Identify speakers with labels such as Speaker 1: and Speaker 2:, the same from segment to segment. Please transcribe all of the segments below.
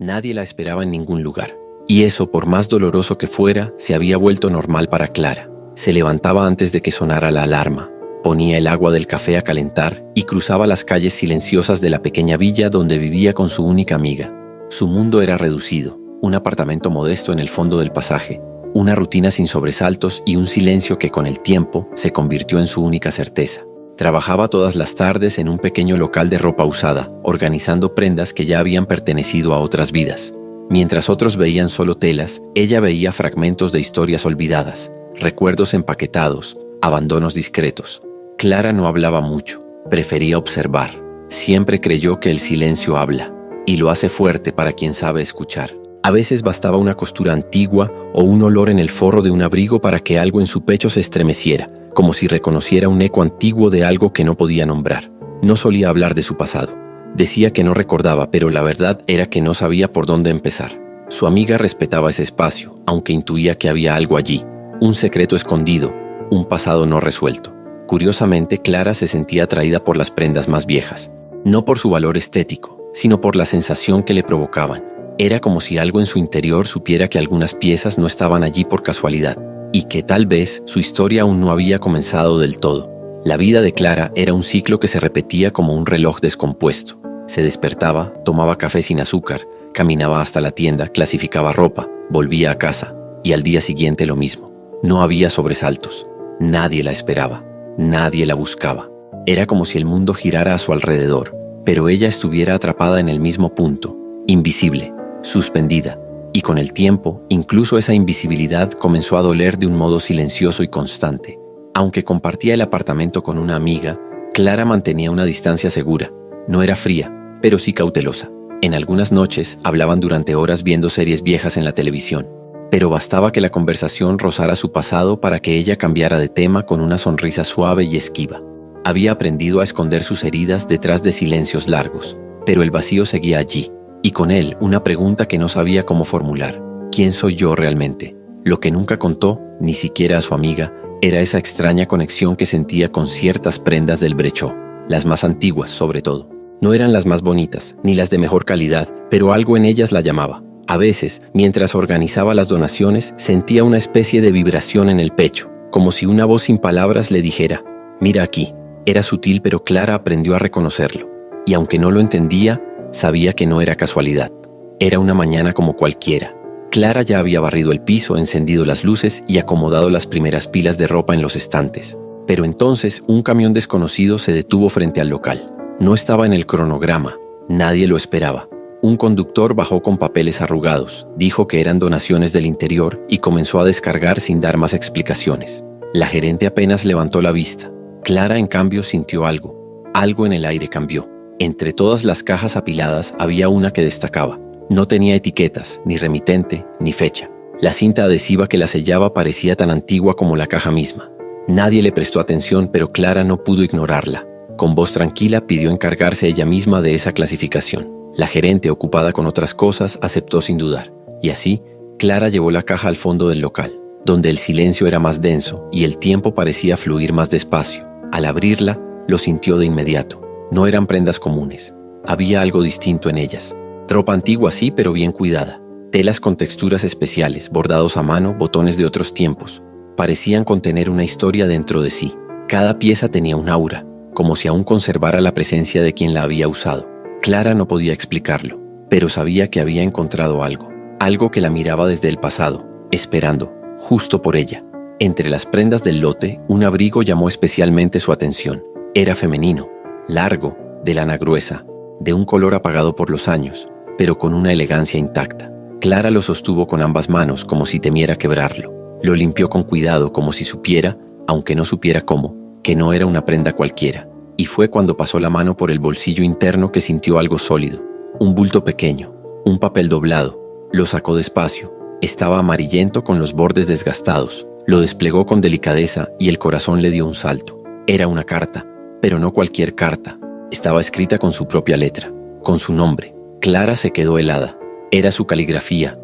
Speaker 1: Nadie la esperaba en ningún lugar. Y eso, por más doloroso que fuera, se había vuelto normal para Clara. Se levantaba antes de que sonara la alarma, ponía el agua del café a calentar y cruzaba las calles silenciosas de la pequeña villa donde vivía con su única amiga. Su mundo era reducido, un apartamento modesto en el fondo del pasaje, una rutina sin sobresaltos y un silencio que con el tiempo se convirtió en su única certeza. Trabajaba todas las tardes en un pequeño local de ropa usada, organizando prendas que ya habían pertenecido a otras vidas. Mientras otros veían solo telas, ella veía fragmentos de historias olvidadas, recuerdos empaquetados, abandonos discretos. Clara no hablaba mucho, prefería observar. Siempre creyó que el silencio habla, y lo hace fuerte para quien sabe escuchar. A veces bastaba una costura antigua o un olor en el forro de un abrigo para que algo en su pecho se estremeciera, como si reconociera un eco antiguo de algo que no podía nombrar. No solía hablar de su pasado. Decía que no recordaba, pero la verdad era que no sabía por dónde empezar. Su amiga respetaba ese espacio, aunque intuía que había algo allí, un secreto escondido, un pasado no resuelto. Curiosamente, Clara se sentía atraída por las prendas más viejas, no por su valor estético, sino por la sensación que le provocaban. Era como si algo en su interior supiera que algunas piezas no estaban allí por casualidad, y que tal vez su historia aún no había comenzado del todo. La vida de Clara era un ciclo que se repetía como un reloj descompuesto. Se despertaba, tomaba café sin azúcar, caminaba hasta la tienda, clasificaba ropa, volvía a casa, y al día siguiente lo mismo. No había sobresaltos. Nadie la esperaba. Nadie la buscaba. Era como si el mundo girara a su alrededor, pero ella estuviera atrapada en el mismo punto, invisible, suspendida. Y con el tiempo, incluso esa invisibilidad comenzó a doler de un modo silencioso y constante. Aunque compartía el apartamento con una amiga, Clara mantenía una distancia segura. No era fría, pero sí cautelosa. En algunas noches hablaban durante horas viendo series viejas en la televisión, pero bastaba que la conversación rozara su pasado para que ella cambiara de tema con una sonrisa suave y esquiva. Había aprendido a esconder sus heridas detrás de silencios largos, pero el vacío seguía allí, y con él una pregunta que no sabía cómo formular. ¿Quién soy yo realmente? Lo que nunca contó, ni siquiera a su amiga, era esa extraña conexión que sentía con ciertas prendas del brechó, las más antiguas sobre todo. No eran las más bonitas, ni las de mejor calidad, pero algo en ellas la llamaba. A veces, mientras organizaba las donaciones, sentía una especie de vibración en el pecho, como si una voz sin palabras le dijera, «Mira aquí». Era sutil, pero Clara aprendió a reconocerlo. Y aunque no lo entendía, sabía que no era casualidad. Era una mañana como cualquiera. Clara ya había barrido el piso, encendido las luces y acomodado las primeras pilas de ropa en los estantes. Pero entonces un camión desconocido se detuvo frente al local. No estaba en el cronograma. Nadie lo esperaba. Un conductor bajó con papeles arrugados, dijo que eran donaciones del interior y comenzó a descargar sin dar más explicaciones. La gerente apenas levantó la vista. Clara, en cambio, sintió algo. Algo en el aire cambió. Entre todas las cajas apiladas había una que destacaba. No tenía etiquetas, ni remitente, ni fecha. La cinta adhesiva que la sellaba parecía tan antigua como la caja misma. Nadie le prestó atención, pero Clara no pudo ignorarla. Con voz tranquila pidió encargarse ella misma de esa clasificación. La gerente, ocupada con otras cosas, aceptó sin dudar. Y así, Clara llevó la caja al fondo del local, donde el silencio era más denso y el tiempo parecía fluir más despacio. Al abrirla, lo sintió de inmediato. No eran prendas comunes. Había algo distinto en ellas. Ropa antigua sí, pero bien cuidada. Telas con texturas especiales, bordados a mano, botones de otros tiempos. Parecían contener una historia dentro de sí. Cada pieza tenía un aura, como si aún conservara la presencia de quien la había usado. Clara no podía explicarlo, pero sabía que había encontrado algo. Algo que la miraba desde el pasado, esperando, justo por ella. Entre las prendas del lote, un abrigo llamó especialmente su atención. Era femenino, largo, de lana gruesa, de un color apagado por los años, pero con una elegancia intacta. Clara lo sostuvo con ambas manos como si temiera quebrarlo. Lo limpió con cuidado como si supiera, aunque no supiera cómo, que no era una prenda cualquiera. Y fue cuando pasó la mano por el bolsillo interno que sintió algo sólido. Un bulto pequeño, un papel doblado. Lo sacó despacio. Estaba amarillento con los bordes desgastados. Lo desplegó con delicadeza y el corazón le dio un salto. Era una carta, pero no cualquier carta. Estaba escrita con su propia letra, con su nombre. Clara se quedó helada. Era su caligrafía,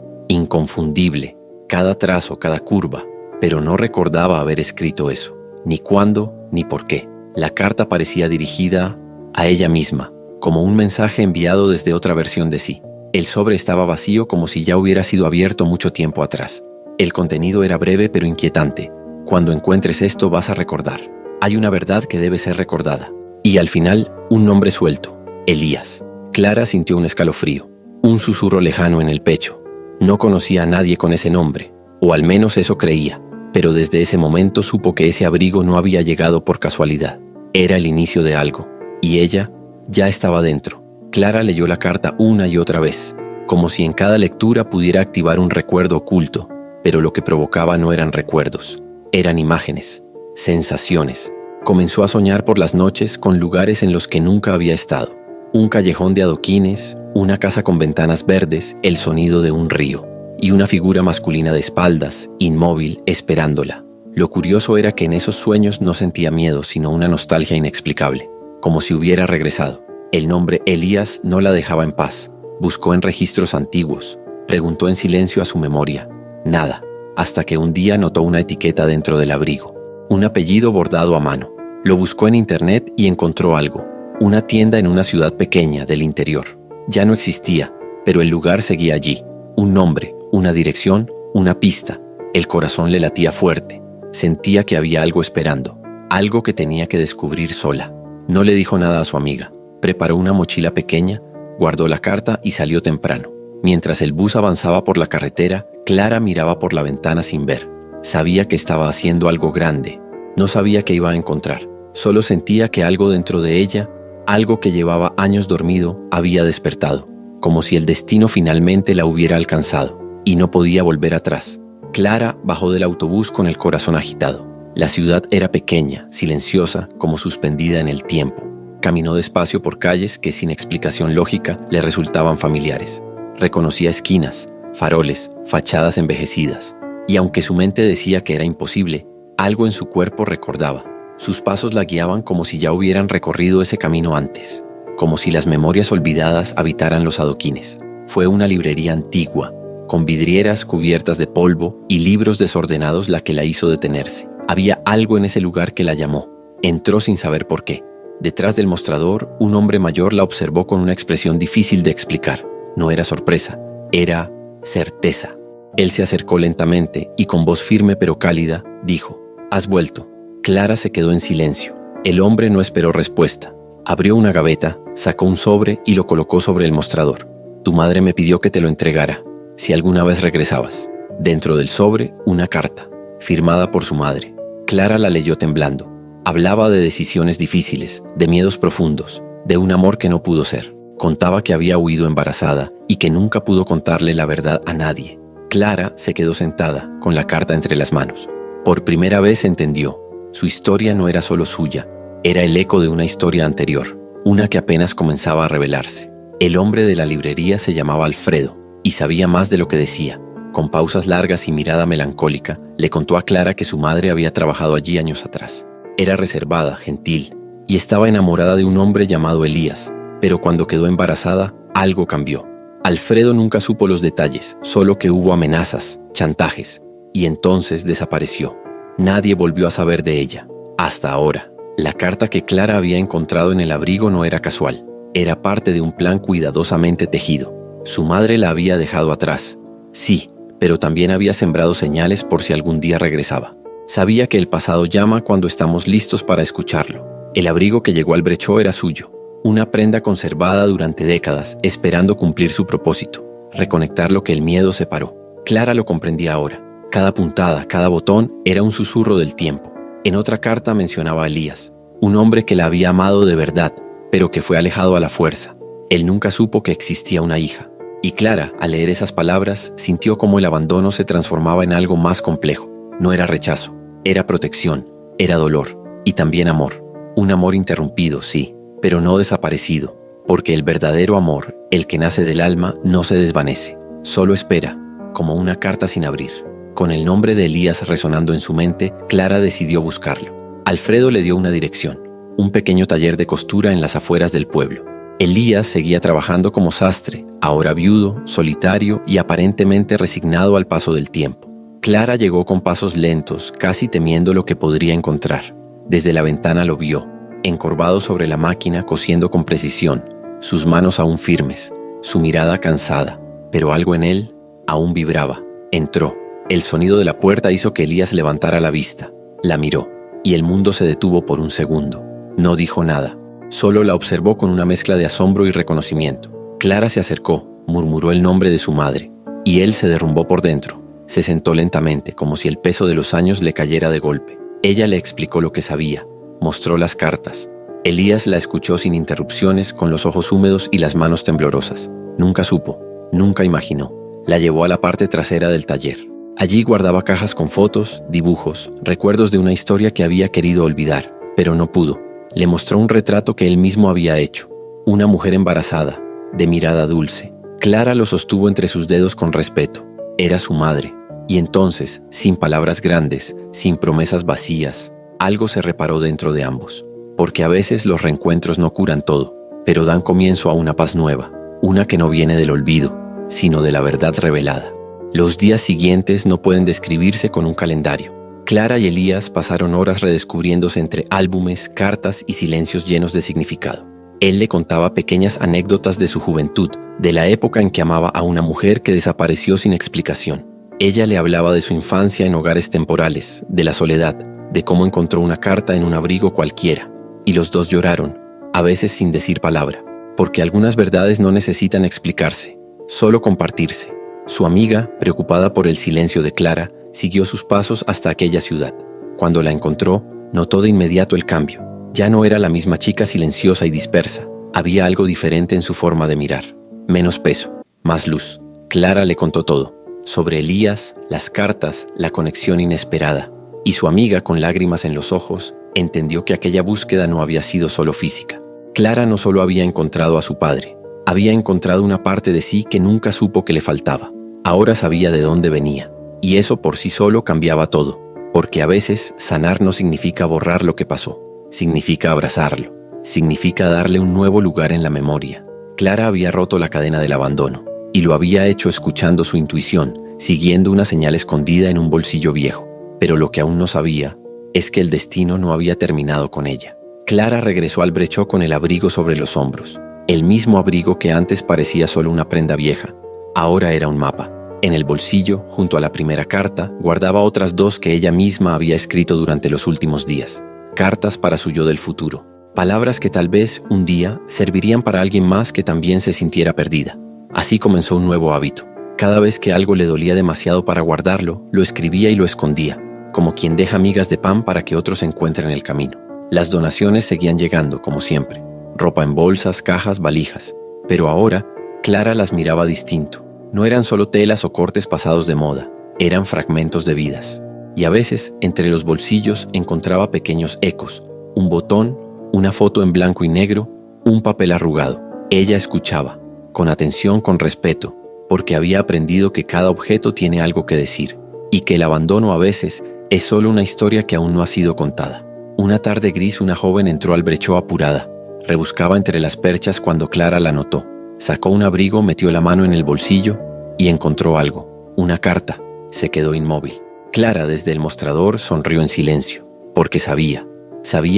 Speaker 1: inconfundible, cada trazo, cada curva, pero no recordaba haber escrito eso, ni cuándo, ni por qué. La carta parecía dirigida a ella misma, como un mensaje enviado desde otra versión de sí. El sobre estaba vacío como si ya hubiera sido abierto mucho tiempo atrás. El contenido era breve pero inquietante. Cuando encuentres esto vas a recordar. Hay una verdad que debe ser recordada. Y al final, un nombre suelto. Elías. Clara sintió un escalofrío. Un susurro lejano en el pecho. No conocía a nadie con ese nombre. O al menos eso creía. Pero desde ese momento supo que ese abrigo no había llegado por casualidad. Era el inicio de algo. Y ella ya estaba dentro. Clara leyó la carta una y otra vez, como si en cada lectura pudiera activar un recuerdo oculto, pero lo que provocaba no eran recuerdos, eran imágenes, sensaciones. Comenzó a soñar por las noches con lugares en los que nunca había estado. Un callejón de adoquines, una casa con ventanas verdes, el sonido de un río, y una figura masculina de espaldas, inmóvil, esperándola. Lo curioso era que en esos sueños no sentía miedo, sino una nostalgia inexplicable, como si hubiera regresado. El nombre Elías no la dejaba en paz. Buscó en registros antiguos, preguntó en silencio a su memoria. Nada, hasta que un día notó una etiqueta dentro del abrigo, un apellido bordado a mano. Lo buscó en internet y encontró algo, una tienda en una ciudad pequeña del interior. Ya no existía, pero el lugar seguía allí. Un nombre, una dirección, una pista. El corazón le latía fuerte. Sentía que había algo esperando, algo que tenía que descubrir sola. No le dijo nada a su amiga. Preparó una mochila pequeña, guardó la carta y salió temprano. Mientras el bus avanzaba por la carretera, Clara miraba por la ventana sin ver. Sabía que estaba haciendo algo grande. No sabía qué iba a encontrar. Solo sentía que algo dentro de ella, algo que llevaba años dormido, había despertado. Como si el destino finalmente la hubiera alcanzado. Y no podía volver atrás. Clara bajó del autobús con el corazón agitado. La ciudad era pequeña, silenciosa, como suspendida en el tiempo. Caminó despacio por calles que sin explicación lógica le resultaban familiares. Reconocía esquinas, faroles, fachadas envejecidas. Y aunque su mente decía que era imposible, algo en su cuerpo recordaba. Sus pasos la guiaban como si ya hubieran recorrido ese camino antes. Como si las memorias olvidadas habitaran los adoquines. Fue una librería antigua, con vidrieras cubiertas de polvo y libros desordenados la que la hizo detenerse. Había algo en ese lugar que la llamó. Entró sin saber por qué. Detrás del mostrador, un hombre mayor la observó con una expresión difícil de explicar. No era sorpresa, era certeza. Él se acercó lentamente y con voz firme pero cálida, dijo: «Has vuelto». Clara se quedó en silencio. El hombre no esperó respuesta. Abrió una gaveta, sacó un sobre y lo colocó sobre el mostrador. «Tu madre me pidió que te lo entregara, si alguna vez regresabas». Dentro del sobre, una carta, firmada por su madre. Clara la leyó temblando. Hablaba de decisiones difíciles, de miedos profundos, de un amor que no pudo ser. Contaba que había huido embarazada y que nunca pudo contarle la verdad a nadie. Clara se quedó sentada, con la carta entre las manos. Por primera vez entendió. Su historia no era solo suya, era el eco de una historia anterior, una que apenas comenzaba a revelarse. El hombre de la librería se llamaba Alfredo y sabía más de lo que decía. Con pausas largas y mirada melancólica, le contó a Clara que su madre había trabajado allí años atrás. Era reservada, gentil, y estaba enamorada de un hombre llamado Elías, pero cuando quedó embarazada, algo cambió. Alfredo nunca supo los detalles, solo que hubo amenazas, chantajes, y entonces desapareció. Nadie volvió a saber de ella, hasta ahora. La carta que Clara había encontrado en el abrigo no era casual, era parte de un plan cuidadosamente tejido. Su madre la había dejado atrás, sí, pero también había sembrado señales por si algún día regresaba. Sabía que el pasado llama cuando estamos listos para escucharlo. El abrigo que llegó al brechó era suyo, una prenda conservada durante décadas, esperando cumplir su propósito, reconectar lo que el miedo separó. Clara lo comprendía ahora. Cada puntada, cada botón era un susurro del tiempo. En otra carta mencionaba a Elías, un hombre que la había amado de verdad, pero que fue alejado a la fuerza. Él nunca supo que existía una hija. Y Clara, al leer esas palabras, sintió cómo el abandono se transformaba en algo más complejo. No era rechazo, era protección, era dolor y también amor. Un amor interrumpido, sí, pero no desaparecido, porque el verdadero amor, el que nace del alma, no se desvanece, solo espera, como una carta sin abrir. Con el nombre de Elías resonando en su mente, Clara decidió buscarlo. Alfredo le dio una dirección, un pequeño taller de costura en las afueras del pueblo. Elías seguía trabajando como sastre, ahora viudo, solitario y aparentemente resignado al paso del tiempo. Clara llegó con pasos lentos, casi temiendo lo que podría encontrar. Desde la ventana lo vio, encorvado sobre la máquina cosiendo con precisión, sus manos aún firmes. su mirada cansada, pero algo en él aún vibraba. Entró. El sonido de la puerta hizo que Elías levantara la vista. La miró, y el mundo se detuvo por un segundo. No dijo nada, solo la observó con una mezcla de asombro y reconocimiento. Clara se acercó, murmuró el nombre de su madre, y él se derrumbó por dentro. Se sentó lentamente, como si el peso de los años le cayera de golpe. Ella le explicó lo que sabía, mostró las cartas. Elías la escuchó sin interrupciones, con los ojos húmedos y las manos temblorosas. Nunca supo, nunca imaginó. La llevó a la parte trasera del taller. Allí guardaba cajas con fotos, dibujos, recuerdos de una historia que había querido olvidar, pero no pudo. Le mostró un retrato que él mismo había hecho. Una mujer embarazada, de mirada dulce. Clara lo sostuvo entre sus dedos con respeto. Era su madre. Y entonces, sin palabras grandes, sin promesas vacías, algo se reparó dentro de ambos. Porque a veces los reencuentros no curan todo, pero dan comienzo a una paz nueva, una que no viene del olvido, sino de la verdad revelada. Los días siguientes no pueden describirse con un calendario. Clara y Elías pasaron horas redescubriéndose entre álbumes, cartas y silencios llenos de significado. Él le contaba pequeñas anécdotas de su juventud, de la época en que amaba a una mujer que desapareció sin explicación. Ella le hablaba de su infancia en hogares temporales, de la soledad, de cómo encontró una carta en un abrigo cualquiera. Y los dos lloraron, a veces sin decir palabra, porque algunas verdades no necesitan explicarse, solo compartirse. Su amiga, preocupada por el silencio de Clara, siguió sus pasos hasta aquella ciudad. Cuando la encontró, notó de inmediato el cambio. Ya no era la misma chica silenciosa y dispersa. Había algo diferente en su forma de mirar. Menos peso, más luz. Clara le contó todo. Sobre Elías, las cartas, la conexión inesperada. Y su amiga, con lágrimas en los ojos, entendió que aquella búsqueda no había sido solo física. Clara no solo había encontrado a su padre, había encontrado una parte de sí que nunca supo que le faltaba. Ahora sabía de dónde venía, y eso por sí solo cambiaba todo, porque a veces sanar no significa borrar lo que pasó, significa abrazarlo, significa darle un nuevo lugar en la memoria. Clara había roto la cadena del abandono, y lo había hecho escuchando su intuición, siguiendo una señal escondida en un bolsillo viejo. Pero lo que aún no sabía es que el destino no había terminado con ella. Clara regresó al brechó con el abrigo sobre los hombros, el mismo abrigo que antes parecía solo una prenda vieja. Ahora era un mapa. En el bolsillo, junto a la primera carta, guardaba otras dos que ella misma había escrito durante los últimos días. Cartas para su yo del futuro. Palabras que tal vez, un día, servirían para alguien más que también se sintiera perdida. Así comenzó un nuevo hábito. Cada vez que algo le dolía demasiado para guardarlo, lo escribía y lo escondía, como quien deja migas de pan para que otros encuentren el camino. Las donaciones seguían llegando, como siempre. Ropa en bolsas, cajas, valijas. Pero ahora, Clara las miraba distinto. No eran solo telas o cortes pasados de moda, eran fragmentos de vidas. Y a veces, entre los bolsillos, encontraba pequeños ecos, un botón, una foto en blanco y negro, un papel arrugado. Ella escuchaba, con atención, con respeto, porque había aprendido que cada objeto tiene algo que decir, y que el abandono a veces es solo una historia que aún no ha sido contada. Una tarde gris, una joven entró al brechó apurada. Rebuscaba entre las perchas cuando Clara la notó. Sacó un abrigo, metió la mano en el bolsillo y encontró algo, una carta. Se quedó inmóvil. Clara, desde el mostrador, sonrió en silencio, porque sabía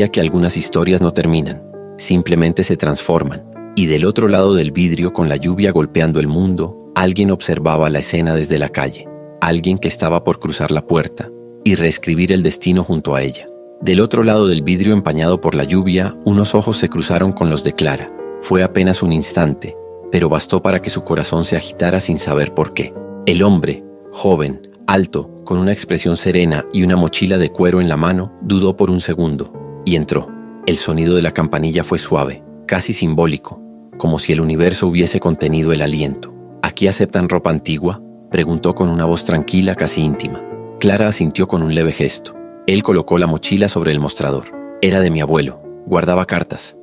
Speaker 1: que algunas historias no terminan, simplemente se transforman. Y del otro lado del vidrio, con la lluvia golpeando el mundo, alguien observaba la escena desde la calle. Alguien que estaba por cruzar la puerta y reescribir el destino junto a ella. Del otro lado del vidrio, empañado por la lluvia, unos ojos se cruzaron con los de Clara. Fue apenas un instante, pero bastó para que su corazón se agitara sin saber por qué. El hombre, joven, alto, con una expresión serena y una mochila de cuero en la mano, dudó por un segundo y entró. El sonido de la campanilla fue suave, casi simbólico, como si el universo hubiese contenido el aliento. ¿Aquí aceptan ropa antigua?, preguntó con una voz tranquila, casi íntima. Clara asintió con un leve gesto. Él colocó la mochila sobre el mostrador. Era de mi abuelo. Guardaba cartas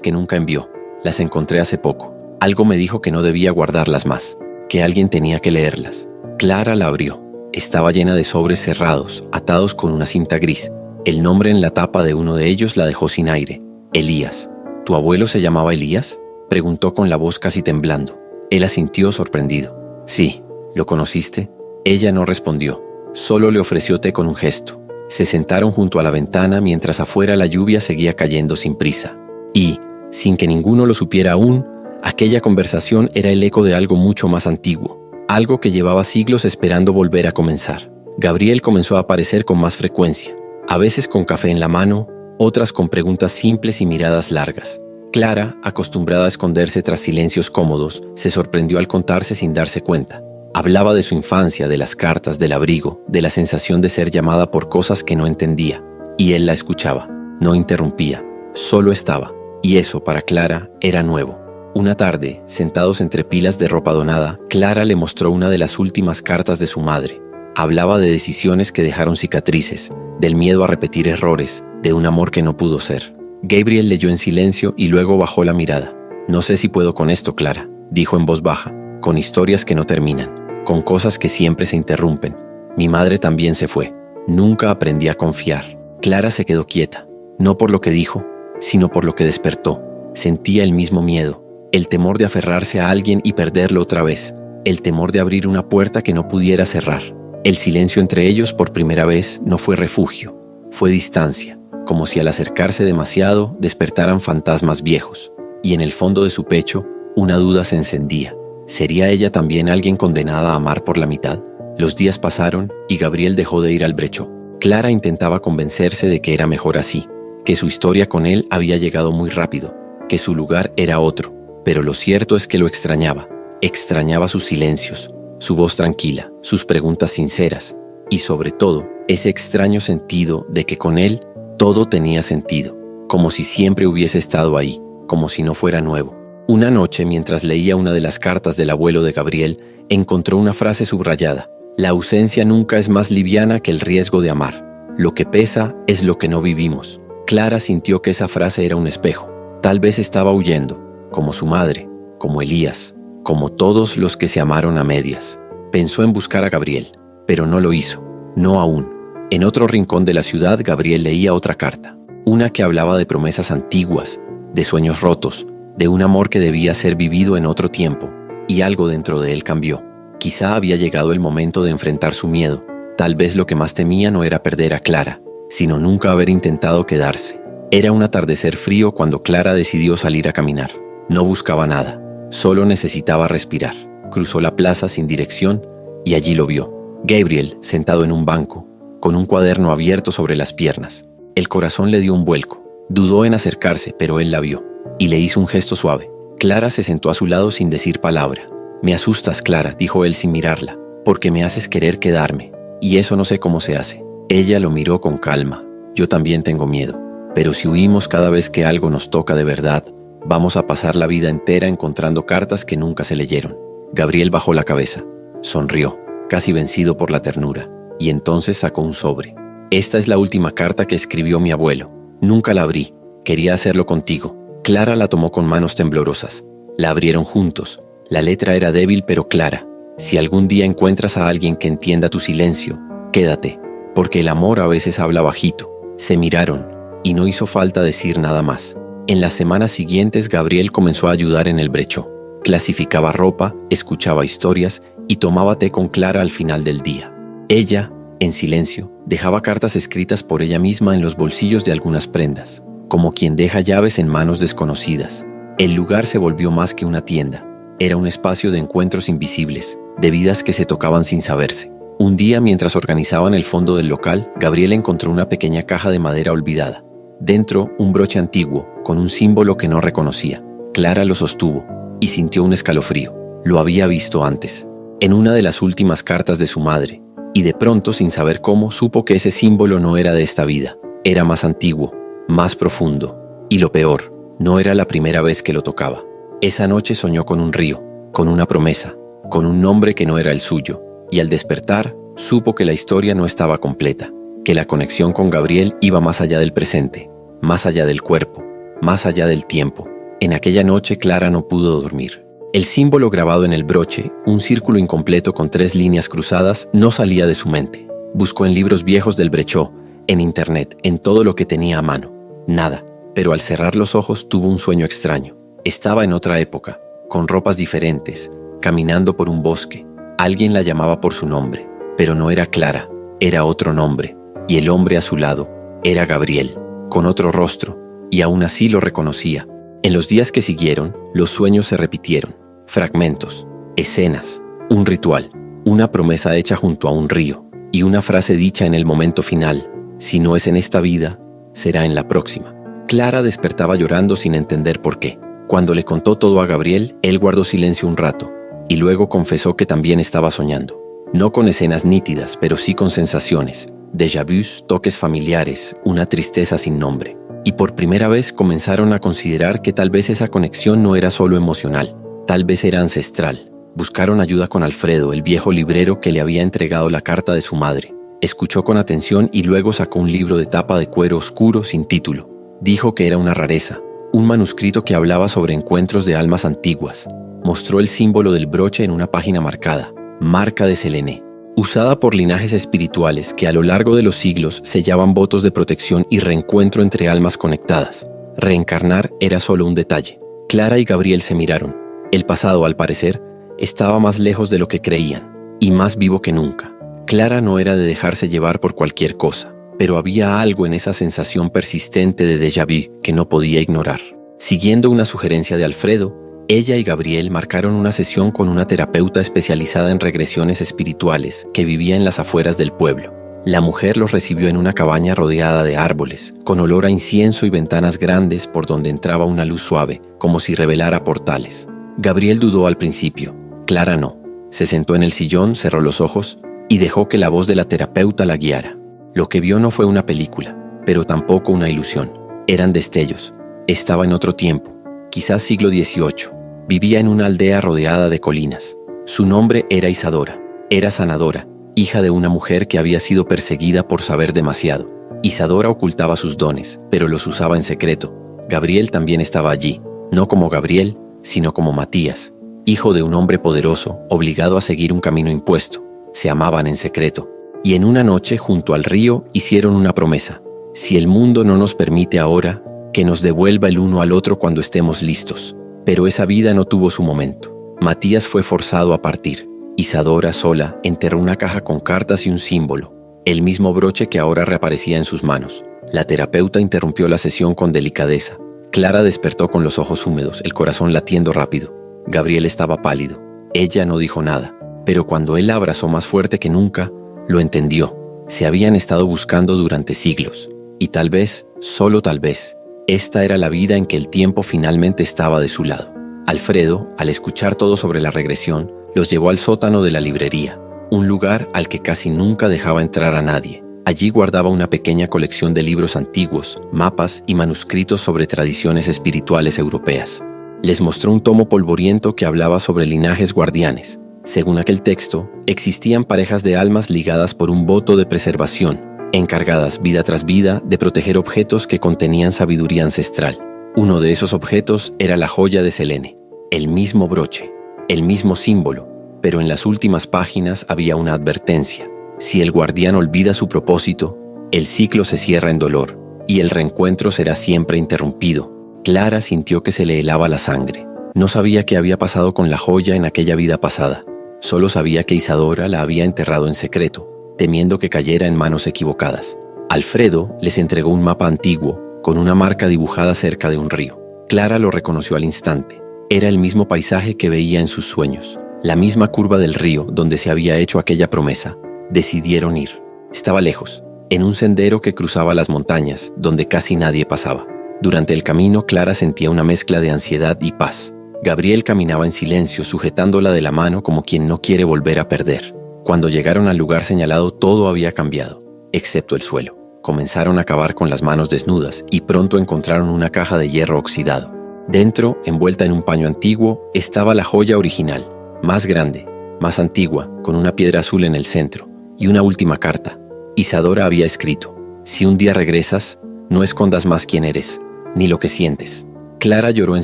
Speaker 1: que nunca envió. Las encontré hace poco. Algo me dijo que no debía guardarlas más, que alguien tenía que leerlas. Clara la abrió. Estaba llena de sobres cerrados, atados con una cinta gris. El nombre en la tapa de uno de ellos la dejó sin aire. Elías. ¿Tu abuelo se llamaba Elías?, preguntó con la voz casi temblando. Él asintió sorprendido. Sí. ¿Lo conociste? Ella no respondió. Solo le ofreció té con un gesto. Se sentaron junto a la ventana mientras afuera la lluvia seguía cayendo sin prisa. Y, sin que ninguno lo supiera aún, Aquella conversación era el eco de algo mucho más antiguo, algo que llevaba siglos esperando volver a comenzar. Gabriel comenzó a aparecer con más frecuencia, a veces con café en la mano, otras con preguntas simples y miradas largas. Clara, acostumbrada a esconderse tras silencios cómodos, se sorprendió al contarse sin darse cuenta. Hablaba de su infancia, de las cartas, del abrigo, de la sensación de ser llamada por cosas que no entendía. Y él la escuchaba, no interrumpía, solo estaba. Y eso, para Clara, era nuevo. Una tarde, sentados entre pilas de ropa donada, Clara le mostró una de las últimas cartas de su madre. Hablaba de decisiones que dejaron cicatrices, del miedo a repetir errores, de un amor que no pudo ser. Gabriel leyó en silencio y luego bajó la mirada. «No sé si puedo con esto, Clara», dijo en voz baja, «con historias que no terminan, con cosas que siempre se interrumpen. Mi madre también se fue. Nunca aprendí a confiar». Clara se quedó quieta, no por lo que dijo, sino por lo que despertó. Sentía el mismo miedo, el temor de aferrarse a alguien y perderlo otra vez, el temor de abrir una puerta que no pudiera cerrar. El silencio entre ellos por primera vez no fue refugio, fue distancia, como si al acercarse demasiado despertaran fantasmas viejos. Y en el fondo de su pecho, una duda se encendía. ¿Sería ella también alguien condenada a amar por la mitad? Los días pasaron y Gabriel dejó de ir al brechó. Clara intentaba convencerse de que era mejor así, que su historia con él había llegado muy rápido, que su lugar era otro, pero lo cierto es que lo extrañaba. Extrañaba sus silencios, su voz tranquila, sus preguntas sinceras, y sobre todo, ese extraño sentido de que con él todo tenía sentido, como si siempre hubiese estado ahí, como si no fuera nuevo. Una noche, mientras leía una de las cartas del abuelo de Gabriel, encontró una frase subrayada: «La ausencia nunca es más liviana que el riesgo de amar. Lo que pesa es lo que no vivimos». Clara sintió que esa frase era un espejo. Tal vez estaba huyendo, como su madre, como Elías, como todos los que se amaron a medias. Pensó en buscar a Gabriel, pero no lo hizo, no aún. En otro rincón de la ciudad, Gabriel leía otra carta, una que hablaba de promesas antiguas, de sueños rotos, de un amor que debía ser vivido en otro tiempo, y algo dentro de él cambió. Quizá había llegado el momento de enfrentar su miedo. Tal vez lo que más temía no era perder a Clara, sino nunca haber intentado quedarse. Era un atardecer frío cuando Clara decidió salir a caminar. No buscaba nada, solo necesitaba respirar. Cruzó la plaza sin dirección y allí lo vio. Gabriel, sentado en un banco, con un cuaderno abierto sobre las piernas. El corazón le dio un vuelco. Dudó en acercarse, pero él la vio y le hizo un gesto suave. Clara se sentó a su lado sin decir palabra. «Me asustas, Clara», dijo él sin mirarla, «porque me haces querer quedarme, y eso no sé cómo se hace». Ella lo miró con calma. «Yo también tengo miedo, pero si huimos cada vez que algo nos toca de verdad, vamos a pasar la vida entera encontrando cartas que nunca se leyeron». Gabriel bajó la cabeza, sonrió, casi vencido por la ternura, y entonces sacó un sobre. «Esta es la última carta que escribió mi abuelo. Nunca la abrí. Quería hacerlo contigo». Clara la tomó con manos temblorosas. La abrieron juntos. La letra era débil pero clara. «Si algún día encuentras a alguien que entienda tu silencio, quédate, porque el amor a veces habla bajito». Se miraron, y no hizo falta decir nada más. En las semanas siguientes, Gabriel comenzó a ayudar en el brechó. Clasificaba ropa, escuchaba historias y tomaba té con Clara al final del día. Ella, en silencio, dejaba cartas escritas por ella misma en los bolsillos de algunas prendas, como quien deja llaves en manos desconocidas. El lugar se volvió más que una tienda. Era un espacio de encuentros invisibles, de vidas que se tocaban sin saberse. Un día, mientras organizaban el fondo del local, Gabriel encontró una pequeña caja de madera olvidada. Dentro, un broche antiguo, con un símbolo que no reconocía. Clara lo sostuvo y sintió un escalofrío. Lo había visto antes, en una de las últimas cartas de su madre, y de pronto, sin saber cómo, supo que ese símbolo no era de esta vida. Era más antiguo, más profundo, y lo peor, no era la primera vez que lo tocaba. Esa noche soñó con un río, con una promesa, con un nombre que no era el suyo, y al despertar, supo que la historia no estaba completa, que la conexión con Gabriel iba más allá del presente, más allá del cuerpo, más allá del tiempo. En aquella noche Clara no pudo dormir. El símbolo grabado en el broche, un círculo incompleto con 3 líneas cruzadas, no salía de su mente. Buscó en libros viejos del brechó, en internet, en todo lo que tenía a mano. Nada, pero al cerrar los ojos tuvo un sueño extraño. Estaba en otra época, con ropas diferentes, caminando por un bosque. Alguien la llamaba por su nombre, pero no era Clara, era otro nombre, y el hombre a su lado era Gabriel, con otro rostro, y aún así lo reconocía. En los días que siguieron, los sueños se repitieron. Fragmentos, escenas, un ritual, una promesa hecha junto a un río y una frase dicha en el momento final: si no es en esta vida, será en la próxima. Clara despertaba llorando sin entender por qué. Cuando le contó todo a Gabriel, él guardó silencio un rato y luego confesó que también estaba soñando. No con escenas nítidas, pero sí con sensaciones, déjà vus, toques familiares, una tristeza sin nombre. Y por primera vez comenzaron a considerar que tal vez esa conexión no era solo emocional, tal vez era ancestral. Buscaron ayuda con Alfredo, el viejo librero que le había entregado la carta de su madre. Escuchó con atención y luego sacó un libro de tapa de cuero oscuro sin título. Dijo que era una rareza, un manuscrito que hablaba sobre encuentros de almas antiguas. Mostró el símbolo del broche en una página marcada, marca de Selene, usada por linajes espirituales que a lo largo de los siglos sellaban votos de protección y reencuentro entre almas conectadas. Reencarnar era solo un detalle. Clara y Gabriel se miraron. El pasado, al parecer, estaba más lejos de lo que creían, y más vivo que nunca. Clara no era de dejarse llevar por cualquier cosa, pero había algo en esa sensación persistente de déjà vu que no podía ignorar. Siguiendo una sugerencia de Alfredo, ella y Gabriel marcaron una sesión con una terapeuta especializada en regresiones espirituales que vivía en las afueras del pueblo. La mujer los recibió en una cabaña rodeada de árboles, con olor a incienso y ventanas grandes por donde entraba una luz suave, como si revelara portales. Gabriel dudó al principio, Clara no. Se sentó en el sillón, cerró los ojos y dejó que la voz de la terapeuta la guiara. Lo que vio no fue una película, pero tampoco una ilusión. Eran destellos. Estaba en otro tiempo, quizás siglo XVIII. Vivía en una aldea rodeada de colinas. Su nombre era Isadora. Era sanadora, hija de una mujer que había sido perseguida por saber demasiado. Isadora ocultaba sus dones, pero los usaba en secreto. Gabriel también estaba allí, no como Gabriel, sino como Matías, hijo de un hombre poderoso, obligado a seguir un camino impuesto. Se amaban en secreto. Y en una noche, junto al río, hicieron una promesa. Si el mundo no nos permite ahora, que nos devuelva el uno al otro cuando estemos listos. Pero esa vida no tuvo su momento. Matías fue forzado a partir. Isadora, sola, enterró una caja con cartas y un símbolo, el mismo broche que ahora reaparecía en sus manos. La terapeuta interrumpió la sesión con delicadeza. Clara despertó con los ojos húmedos, el corazón latiendo rápido. Gabriel estaba pálido. Ella no dijo nada, pero cuando él la abrazó más fuerte que nunca, lo entendió. Se habían estado buscando durante siglos, y tal vez, solo tal vez, esta era la vida en que el tiempo finalmente estaba de su lado. Alfredo, al escuchar todo sobre la regresión, los llevó al sótano de la librería, un lugar al que casi nunca dejaba entrar a nadie. Allí guardaba una pequeña colección de libros antiguos, mapas y manuscritos sobre tradiciones espirituales europeas. Les mostró un tomo polvoriento que hablaba sobre linajes guardianes. Según aquel texto, existían parejas de almas ligadas por un voto de preservación, encargadas vida tras vida de proteger objetos que contenían sabiduría ancestral. Uno de esos objetos era la joya de Selene, el mismo broche, el mismo símbolo, pero en las últimas páginas había una advertencia. Si el guardián olvida su propósito, el ciclo se cierra en dolor y el reencuentro será siempre interrumpido. Clara sintió que se le helaba la sangre. No sabía qué había pasado con la joya en aquella vida pasada. Solo sabía que Isadora la había enterrado en secreto, temiendo que cayera en manos equivocadas. Alfredo les entregó un mapa antiguo, con una marca dibujada cerca de un río. Clara lo reconoció al instante. Era el mismo paisaje que veía en sus sueños, la misma curva del río donde se había hecho aquella promesa. Decidieron ir. Estaba lejos, en un sendero que cruzaba las montañas, donde casi nadie pasaba. Durante el camino, Clara sentía una mezcla de ansiedad y paz. Gabriel caminaba en silencio, sujetándola de la mano como quien no quiere volver a perder. Cuando llegaron al lugar señalado, todo había cambiado, excepto el suelo. Comenzaron a cavar con las manos desnudas y pronto encontraron una caja de hierro oxidado. Dentro, envuelta en un paño antiguo, estaba la joya original, más grande, más antigua, con una piedra azul en el centro, y una última carta. Isadora había escrito: si un día regresas, no escondas más quién eres, ni lo que sientes. Clara lloró en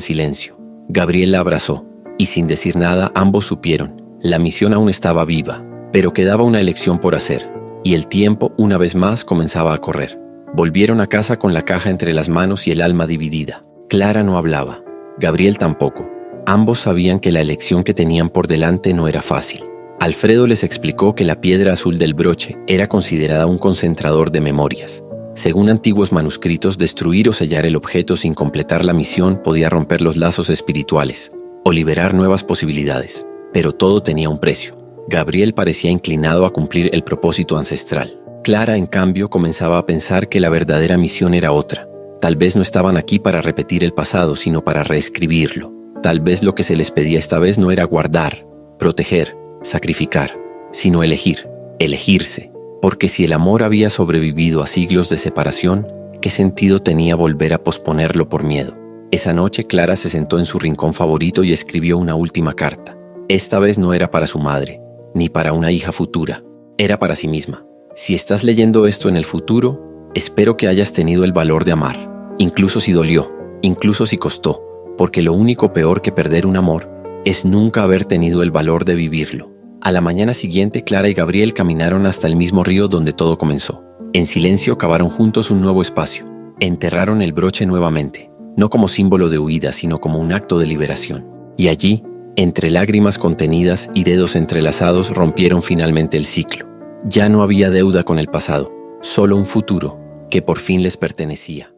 Speaker 1: silencio. Gabriel la abrazó, y sin decir nada, ambos supieron. La misión aún estaba viva, pero quedaba una elección por hacer, y el tiempo, una vez más, comenzaba a correr. Volvieron a casa con la caja entre las manos y el alma dividida. Clara no hablaba, Gabriel tampoco. Ambos sabían que la elección que tenían por delante no era fácil. Alfredo les explicó que la piedra azul del broche era considerada un concentrador de memorias. Según antiguos manuscritos, destruir o sellar el objeto sin completar la misión podía romper los lazos espirituales o liberar nuevas posibilidades. Pero todo tenía un precio. Gabriel parecía inclinado a cumplir el propósito ancestral. Clara, en cambio, comenzaba a pensar que la verdadera misión era otra. Tal vez no estaban aquí para repetir el pasado, sino para reescribirlo. Tal vez lo que se les pedía esta vez no era guardar, proteger, sacrificar, sino elegir, elegirse. Porque si el amor había sobrevivido a siglos de separación, ¿qué sentido tenía volver a posponerlo por miedo? Esa noche Clara se sentó en su rincón favorito y escribió una última carta. Esta vez no era para su madre, ni para una hija futura, era para sí misma. Si estás leyendo esto en el futuro, espero que hayas tenido el valor de amar, incluso si dolió, incluso si costó, porque lo único peor que perder un amor es nunca haber tenido el valor de vivirlo. A la mañana siguiente, Clara y Gabriel caminaron hasta el mismo río donde todo comenzó. En silencio cavaron juntos un nuevo espacio. Enterraron el broche nuevamente, no como símbolo de huida, sino como un acto de liberación. Y allí, entre lágrimas contenidas y dedos entrelazados, rompieron finalmente el ciclo. Ya no había deuda con el pasado, solo un futuro que por fin les pertenecía.